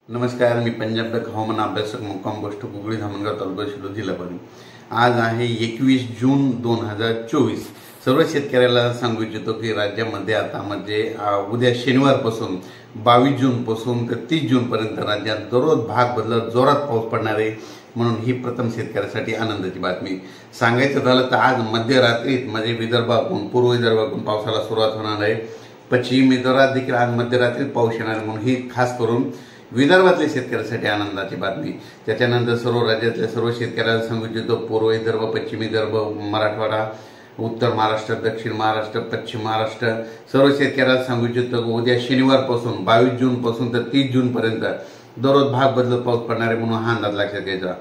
नमस्कार, मी पंजाब तक हवामान अभ्यासक मुक्काम पोस्ट कुकडी धामणगाव तालुका शिरूर जिल्हा पुणे। आज आहे 21 जून 2024। सर्व शेतकऱ्याला सांगू इच्छितो की राज्यामध्ये आता उद्या शनिवारपासून 22 जून पासून ते 30 जून पर्यंत राज्यात दररोज भाग बदलत जोरात पाऊस पडणार आहे। म्हणून ही प्रथम शेतकऱ्यासाठी आनंदाची बातमी। सांगायचं झालं तर आज मध्यरात्रीत विदर्भातून पूर्व विदर्भातून पावसाला सुरुवात होणार आहे। पश्चिम विदर्भात देखील आज मध्यरात्रीत पाऊस येणार आहे। म्हणून ही खास करून विदर्भातल्या शेतकऱ्यांसाठी आनंदाची बातमी। त्याच्यानंतर सर्व राज्यातल्या सर्व शेतकऱ्यांना सांगू इच्छितो, पूर्व विदर्भ, पश्चिम विदर्भ, मराठवाडा, उत्तर महाराष्ट्र, दक्षिण महाराष्ट्र, पश्चिम महाराष्ट्र सर्व शेतकऱ्यांना सांगू इच्छितो की उद्या शनिवारपासून 22 जून पासून तर 30 जून पर्यंत दररोज भाग बदलत पाऊस पडणार आहे। म्हणून हा अंदाज लक्षात घ्यायचा।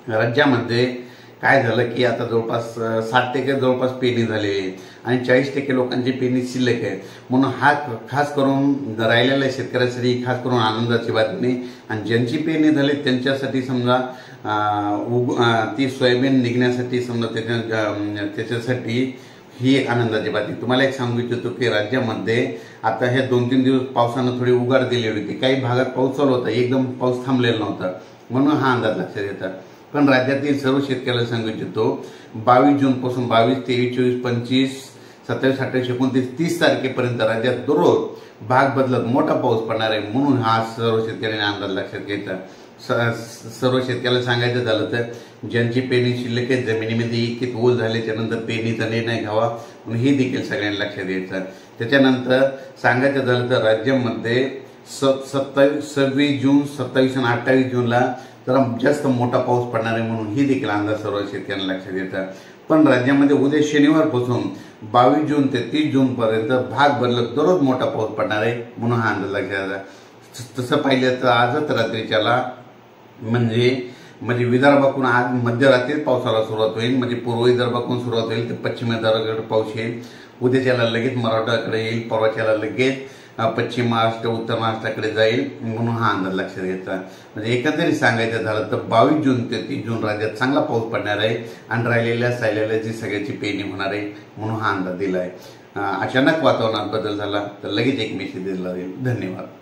राज्यामध्ये काय झालं की आता जवळपास 60% जवळपास पेरणी झाली आहे आणि 40% लोकांची पेरणी शिल्लक आहे। म्हणून हा खास करून राहिलेल्या शेतकऱ्यांसाठी खास करून आनंदाची बातमी। आणि ज्यांची पेरणी झाली त्यांच्यासाठी समजा ती सोयाबीन निघण्यासाठी समजा त्याच्यासाठी ही एक आनंदाची बातमी। तुम्हाला एक सांगू इच्छितो की राज्यामध्ये आता हे 2-3 दिवस पावसानं थोडी उघाड दिली होती। काही भागात पाऊस चालू होता, एकदम पाऊस थांबलेला नव्हता, म्हणून हा अंदाज लक्षात येतात। पण राज्यातील सर्व शेतकऱ्याला सांगू इच्छितो 22 जून पासून 22, 23, 24, 25, 27, 28, 29, 30 तारखेपर्यंत राज्यात दररोज भाग बदलत मोठा पाऊस पडणार आहे। म्हणून हा सर्व शेतकऱ्यांनी अंदाज लक्षात घ्यायचा। सर्व शेतकऱ्याला सांगायचं झालं तर ज्यांची पेरणी शिल्लक आहे, जमिनीमध्ये इतके ओल झाल्याच्या नंतर पेरणीचा निर्णय घ्यावा म्हणून हे देखील सगळ्यांनी लक्षात द्यायचं। त्याच्यानंतर सांगायचं झालं तर राज्यामध्ये 26 जून, 27 आणि 28 जूनला जरा जास्त मोठा पाऊस पडणार आहे। म्हणून ही देखील अंदाज सर्व शेतकऱ्यांना लक्षात येतात। पण राज्यामध्ये उद्या शनिवारपासून 22 जून ते 30 जून पर्यंत भाग बदलत दररोज मोठा पाऊस पडणार आहे। म्हणून हा अंदाज लक्षात येतात। तसं पाहिलं तर आजच रात्रीच्याला म्हणजे विदर्भातून आज मध्यरात्रीत पावसाला सुरुवात होईल। पूर्व विदर्भातून सुरुवात होईल तर पश्चिम विदर्भाकडे पाऊस येईल। उद्याच्याला लगेच मराठवाड्याकडे येईल, परवाच्याला लगेच पश्चिम महाराष्ट्र, उत्तर महाराष्ट्राकडे जाईल। म्हणून हा अंदाज लक्षात घ्यायचा। एकंदरीत सांगायचं झालं तर 22 जून ते 30 जून राज्यात चांगला पाऊस पडणार आहे आणि राहिलेल्या जी सगळ्याची पेरणी होणार आहे। म्हणून हा अंदाज दिला आहे। अचानक वातावरणात बदल झाला तर लगेच एक मेसेज दिला जाईल। धन्यवाद।